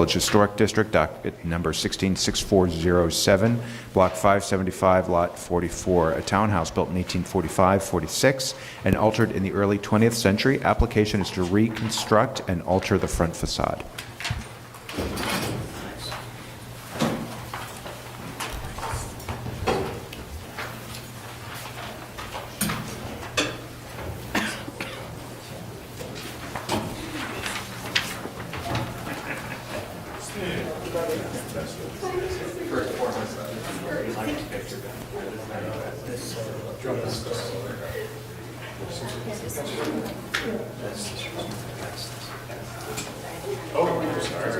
Village Historic District, docket number 166407, block 575, lot 44, a townhouse built in 1845-46 and altered in the early 20th century. Application is to reconstruct and alter the front facade.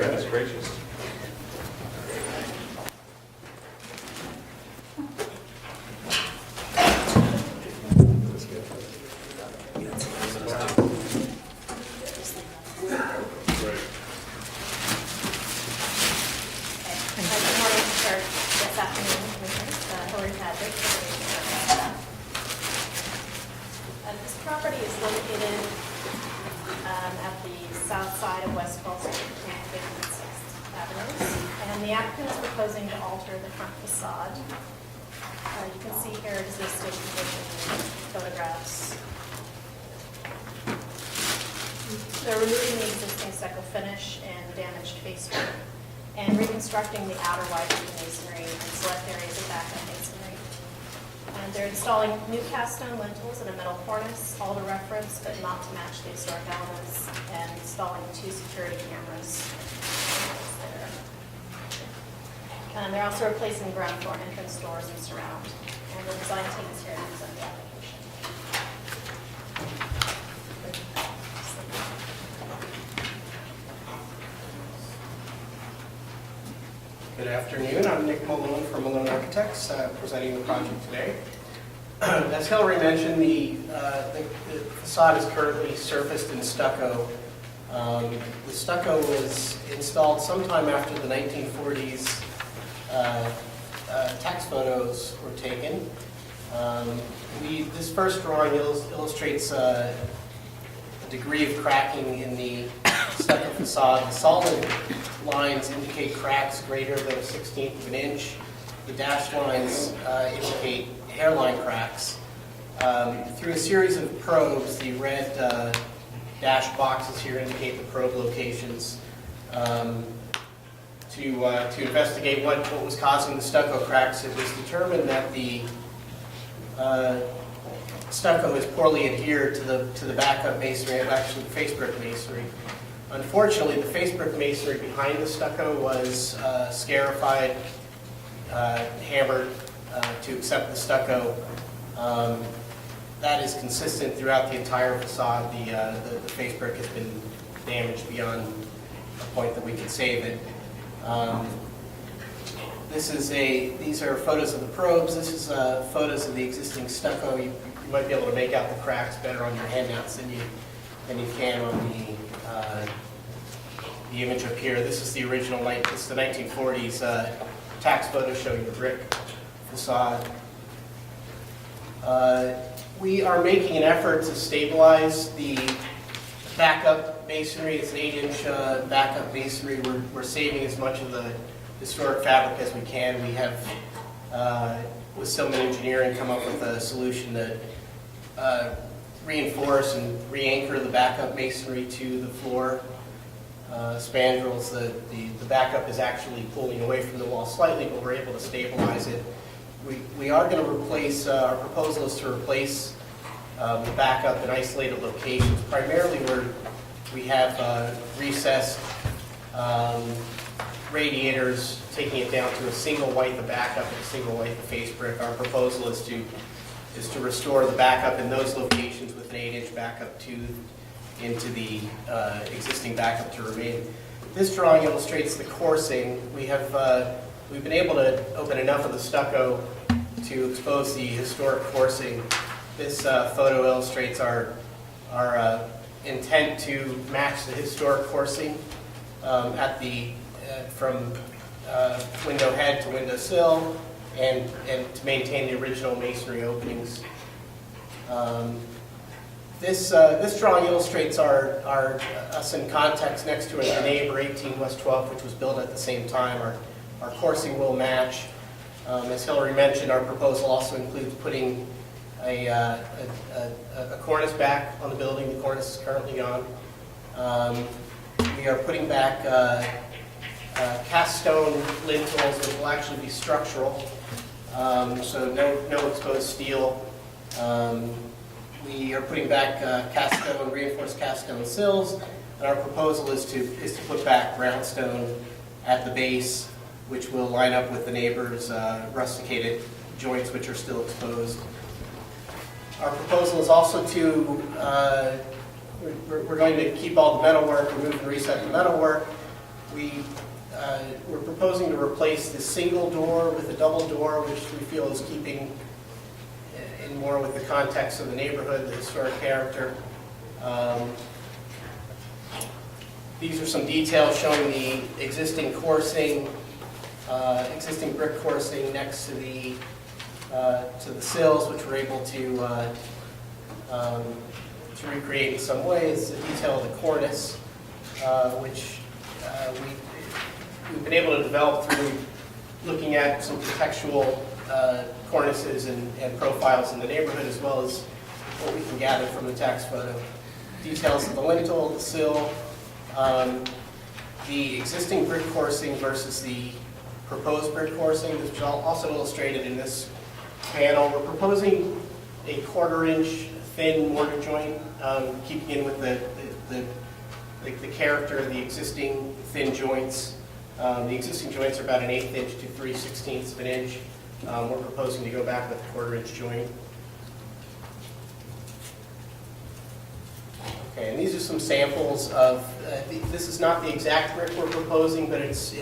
That's gracious. This property is located at the south side of West 12th Street between 5th and 6th Avenues. And the applicant is proposing to alter the front facade. You can see here existing condition photographs. They're removing the existing stucco finish and damaged facework and reconstructing the outer white masonry and select areas of back-end masonry. And they're installing new cast stone lintels and a metal cornice, all to reference but not to match the historic elements, and installing 2 security cameras there. And they're also replacing the ground floor entrance doors and surround. And the design team is here to present the application. Good afternoon. I'm Nick Malone from Malone Architects, presenting the project today. As Hillary mentioned, the facade is currently surfaced in stucco. The stucco was installed sometime after the 1940s tax photos were taken. This first drawing illustrates a degree of cracking in the stucco facade. The solid lines indicate cracks greater than 1/16 of an inch. The dashed lines indicate hairline cracks. Through a series of probes, the red dashed boxes here indicate the probe locations. To investigate what was causing the stucco cracks, it was determined that the stucco is poorly adhered to the backup masonry, actually the face brick masonry. Unfortunately, the face brick masonry behind the stucco was scarified, hammered to accept the stucco. That is consistent throughout the entire facade. The face brick has been damaged beyond a point that we could save it. These are photos of the probes. This is photos of the existing stucco. You might be able to make out the cracks better on your handouts than you can on the image up here. This is the original, this is the 1940s tax photo showing the brick facade. We are making an effort to stabilize the backup masonry. It's an 8-inch backup masonry. We're saving as much of the historic fabric as we can. We have, with Silman Engineering, come up with a solution to reinforce and re-anchor the backup masonry to the floor. Spandrels, the backup is actually pulling away from the wall slightly, but we're able to stabilize it. We are going to replace, our proposal is to replace the backup in isolated locations, primarily where we have recessed radiators, taking it down to a single white the backup and a single white the face brick. Our proposal is to restore the backup in those locations with an 8-inch backup tooth into the existing backup to remain. This drawing illustrates the coursing. We've been able to open enough of the stucco to expose the historic coursing. This photo illustrates our intent to match the historic coursing from window head to window sill, and to maintain the original masonry openings. This drawing illustrates us in context next to our neighbor, 18 West 12th, which was built at the same time. Our coursing will match. As Hillary mentioned, our proposal also includes putting a cornice back on the building. The cornice is currently gone. We are putting back cast stone lintels, which will actually be structural, so no exposed steel. We are putting back reinforced cast stone sills, and our proposal is to put back brownstone at the base, which will line up with the neighbor's rusticated joints, which are still exposed. Our proposal is also to, we're going to keep all the metalwork, remove and reset the metalwork. We're proposing to replace the single door with a double door, which we feel is keeping in more with the context of the neighborhood, the historic character. These are some details showing the existing coursing, existing brick coursing next to the sills, which we're able to recreate in some ways. The detail of the cornice, which we've been able to develop through looking at some contextual cornices and profiles in the neighborhood, as well as what we can gather from the tax photo. Details of the lintel, the sill, the existing brick coursing versus the proposed brick coursing, which is also illustrated in this panel. We're proposing a 1/4 inch thin mortar joint, keeping in with the character of the existing thin joints. The existing joints are about an 1/8 inch to 3/16 of an inch. We're proposing to go back with a 1/4 inch joint. Okay, and these are some samples of, this is not the exact brick we're proposing, but it's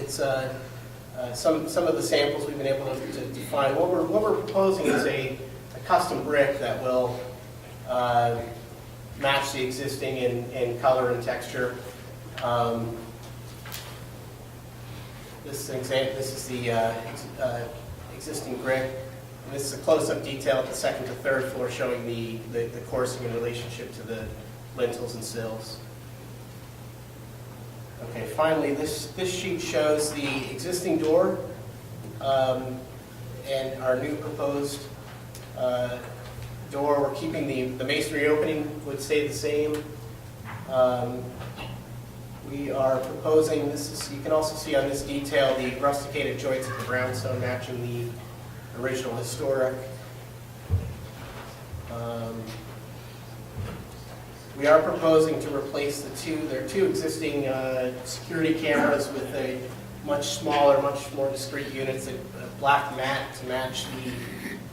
some of the samples we've been able to define. What we're proposing is a custom brick that will match the existing in color and texture. This is the existing brick. And this is a close-up detail at the 2nd to 3rd floor showing the coursing in relationship to the lintels and sills. Okay, finally, this sheet shows the existing door and our new proposed door. We're keeping the masonry opening would stay the same. We are proposing, you can also see on this detail the rusticated joints of the brownstone matching the original historic. We are proposing to replace there are two existing security cameras with a much smaller, much more discreet units, a black matte to match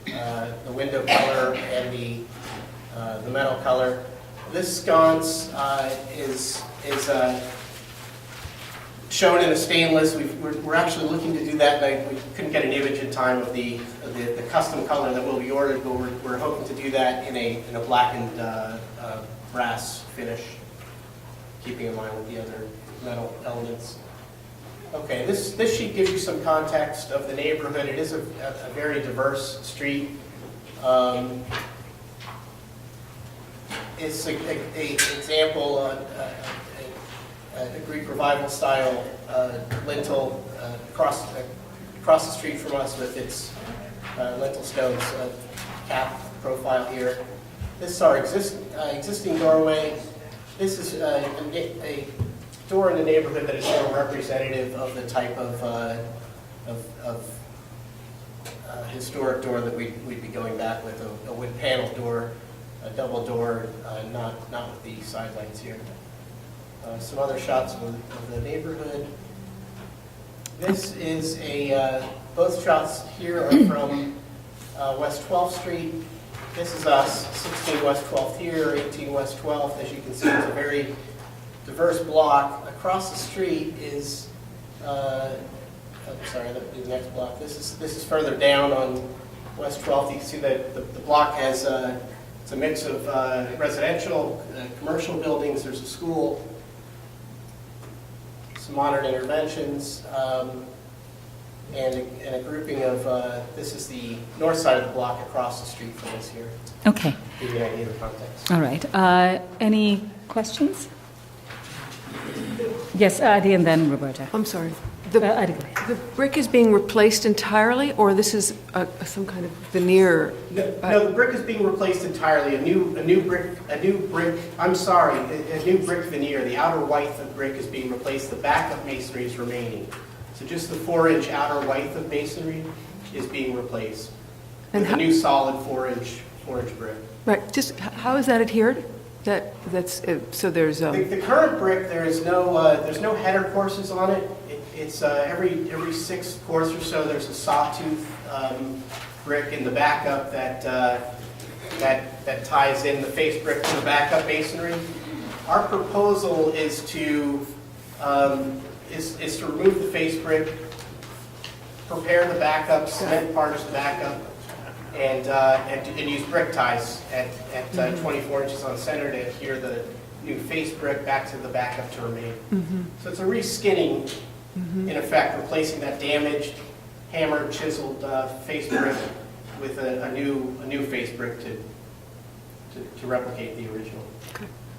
the window color and the metal color. This sconce is shown in a stainless. We're actually looking to do that, and we couldn't get an image in time of the custom color that will be ordered, but we're hoping to do that in a blackened brass finish, keeping in line with the other metal elements. Okay, this sheet gives you some context of the neighborhood. It is a very diverse street. It's an example, a Greek Revival style lintel across the street from us with its lintel stones cap profile here. This is our existing doorway. This is a door in the neighborhood that is more representative of the type of historic door that we'd be going back with, a wood panel door, a double door, not with the side lights here. Some other shots of the neighborhood. This is both shots here are from West 12th Street. This is us, 16 West 12th here, 18 West 12th. As you can see, it's a very diverse block. Across the street is, sorry, that'll be the next block. This is further down on West 12th. You can see that the block has it's a mix of residential, commercial buildings. There's a school, some modern interventions. and a grouping of, this is the north side of the block across the street from us here. Okay, Give you an idea of the context. all right. Any questions? Yes, Adi and then Roberta. I'm sorry. Adi, go ahead. The brick is being replaced entirely, or this is some kind of veneer? No, the brick is being replaced entirely. A new brick, I'm sorry, a new brick veneer. The outer white of brick is being replaced. The backup masonry is remaining. So just the 4-inch outer white of masonry is being replaced And with a new solid 4-inch brick. Right, just how is that adhered? That's, so there's, The current brick, there's no header courses on it. It's every 6 course or so, there's a sawtooth brick in the backup that ties in the face brick to the backup masonry. Our proposal is to remove the face brick, prepare the backup, cement varnish the backup, and use brick ties at 24 inches on center to adhere the new face brick back to the backup to remain. So it's a reskinning, in effect, replacing that damaged, hammered, chiseled face brick with a new face brick to replicate the original.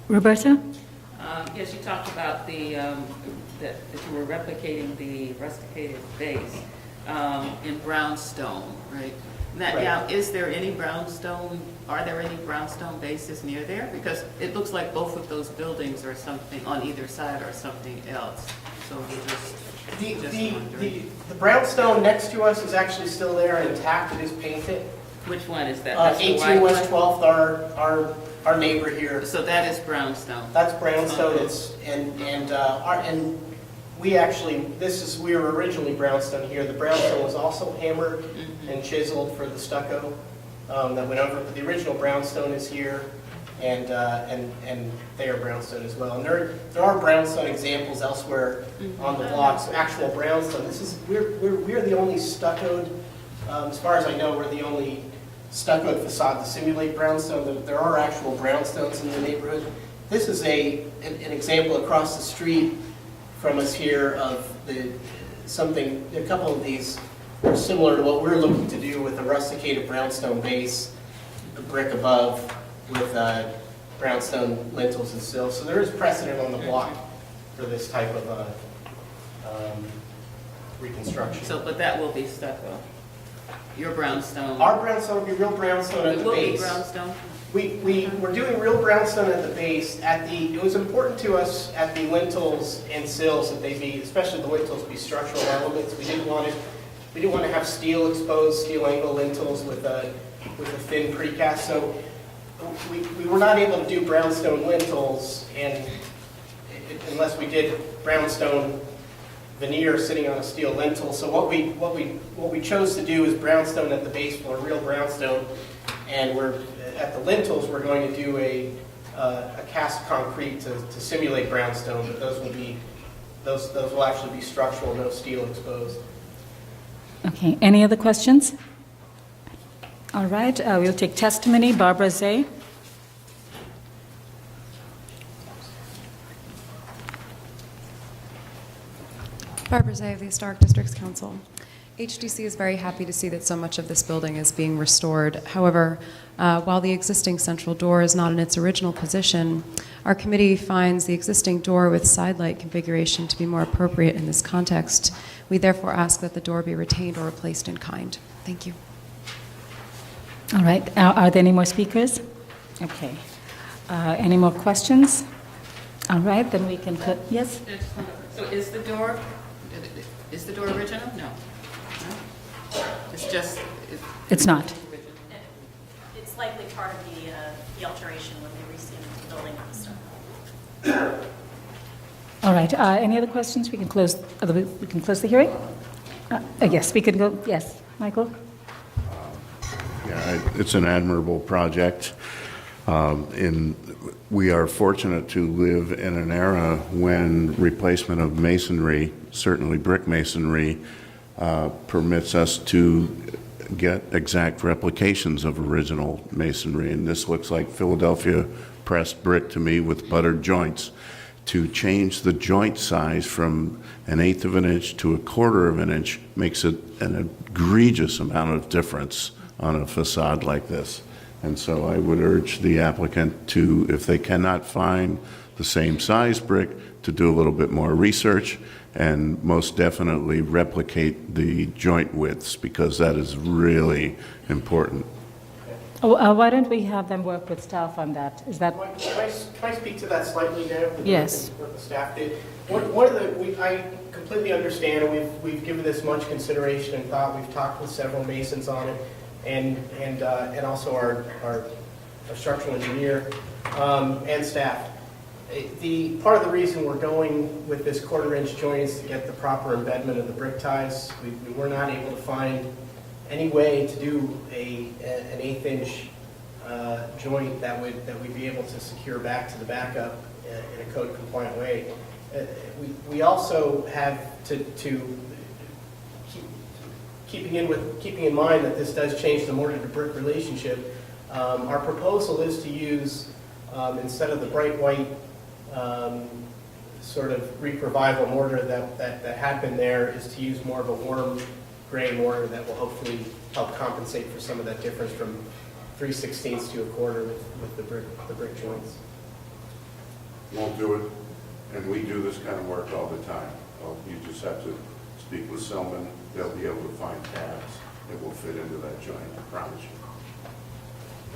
Roberta? Yes, you talked about that you were replicating the rusticated base in brownstone, right? Now, is there any brownstone, are there any brownstone bases near there? Because it looks like both of those buildings are something on either side or something else. So we're just wondering. The brownstone next to us is actually still there and intact. It is painted. Which one is that? That's the 18 white West one? 12th, our neighbor here. So that is brownstone. That's brownstone. It's and we actually we were originally brownstone here. The brownstone was also hammered and chiseled for the stucco that went over. But the original brownstone is here, and they are brownstone as well. And there are brownstone examples elsewhere on the blocks. Actual brownstone. We're the only stuccoed. As far as I know, we're the only stuccoed facade to simulate brownstone. There are actual brownstones in the neighborhood. This is an example across the street from us here of a couple of these are similar to what we're looking to do with a rusticated brownstone base, a brick above with brownstone lintels and sills. So there is precedent on the block for this type of reconstruction. So, but that will be stucco. Your brownstone. Our brownstone will be real brownstone at It the will be base. brownstone? We're doing real brownstone at the base. It was important to us at the lintels and sills that they be, especially the lintels, be structural elements. We didn't want to have steel exposed, steel angle lintels with a thin precast. So we were not able to do brownstone lintels unless we did brownstone veneer sitting on a steel lintel. So what we chose to do is brownstone at the base floor, real brownstone, and at the lintels we're going to do a cast concrete to simulate brownstone, but those will actually be structural, no steel exposed. Okay, any other questions? All right, we'll take testimony. Barbara Zay. Barbara Zay of the Historic Districts Council. HDC is very happy to see that so much of this building is being restored. However, while the existing central door is not in its original position, our committee finds the existing door with sidelight configuration to be more appropriate in this context. We therefore ask that the door be retained or replaced in kind. Thank you. All right, are there any more speakers? Okay. Any more questions? All right, then we can put, yes? So is the door original? No. It's just... It's not. It's likely part of the alteration when they received the building and stuff. All right, any other questions? We can close the hearing? Yes, we can go, yes, Michael? Yeah, it's an admirable project. We are fortunate to live in an era when replacement of masonry, certainly brick masonry, permits us to get exact replications of original masonry. And this looks like Philadelphia pressed brick to me with buttered joints. to change the joint size from 1/8 of an inch to 1/4 of an inch makes it an egregious amount of difference on a facade like this. And so I would urge the applicant to, if they cannot find the same size brick, to do a little bit more research and most definitely replicate the joint widths, because that is really important. Why don't we have them work with staff on that? Is that, Can I speak to that slightly now? Yes. What the staff did. One of the, I completely understand, and we've given this much consideration and thought. We've talked with several masons on it, and also our structural engineer and staff. The part of the reason we're going with this 1/4 inch joint is to get the proper embedment of the brick ties. We were not able to find any way to do an 1/8 inch joint that we'd be able to secure back to the backup in a code compliant way. We also have to keeping in mind that this does change the mortar to brick relationship. Our proposal is to use instead of the bright white sort of Greek revival mortar that had been there, is to use more of a warm gray mortar that will hopefully help compensate for some of that difference from 3/16 to 1/4 with the brick joints. Won't do it, and we do this kind of work all the time. You just have to speak with Selman, they'll be able to find tabs that will fit into that joint, I promise you.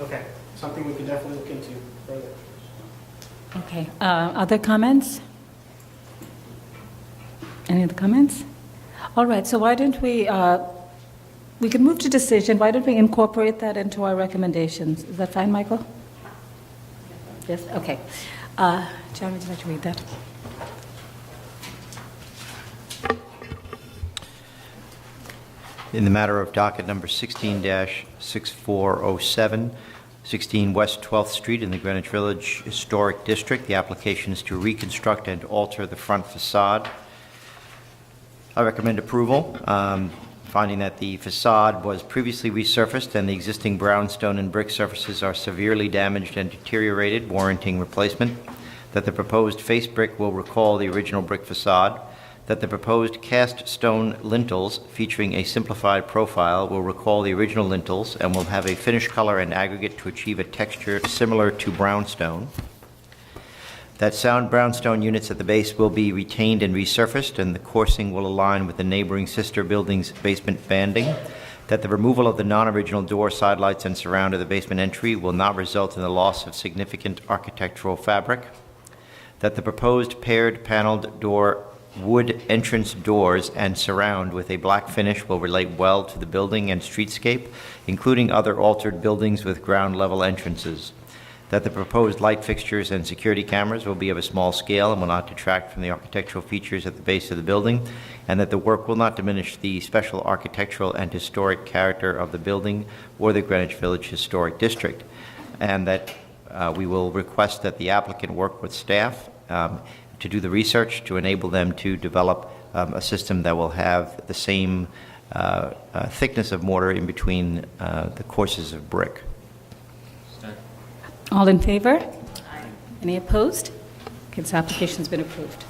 Okay, something we can definitely look into further. okay. Other comments? Any other comments? All right, so why don't we can move to decision. Why don't we incorporate that into our recommendations? Is that fine, Michael? Yes, okay. John, would you like to read that? In the matter of docket number 16-6407, 16 West 12th Street in the Greenwich Village Historic District, the application is to reconstruct and alter the front facade. I recommend approval, finding that the facade was previously resurfaced and the existing brownstone and brick surfaces are severely damaged and deteriorated, warranting replacement, that the proposed face brick will recall the original brick facade, that the proposed cast stone lintels featuring a simplified profile will recall the original lintels and will have a finish color and aggregate to achieve a texture similar to brownstone, that sound brownstone units at the base will be retained and resurfaced and the coursing will align with the neighboring sister building's basement banding, that the removal of the non-original door, side lights, and surround of the basement entry will not result in the loss of significant architectural fabric, that the proposed paired paneled door wood entrance doors and surround with a black finish will relate well to the building and streetscape, including other altered buildings with ground level entrances, that the proposed light fixtures and security cameras will be of a small scale and will not detract from the architectural features at the base of the building, and that the work will not diminish the special architectural and historic character of the building or the Greenwich Village Historic District, and that we will request that the applicant work with staff to do the research to enable them to develop a system that will have the same thickness of mortar in between the courses of brick. All in favor? Any opposed? Okay, this application's been approved.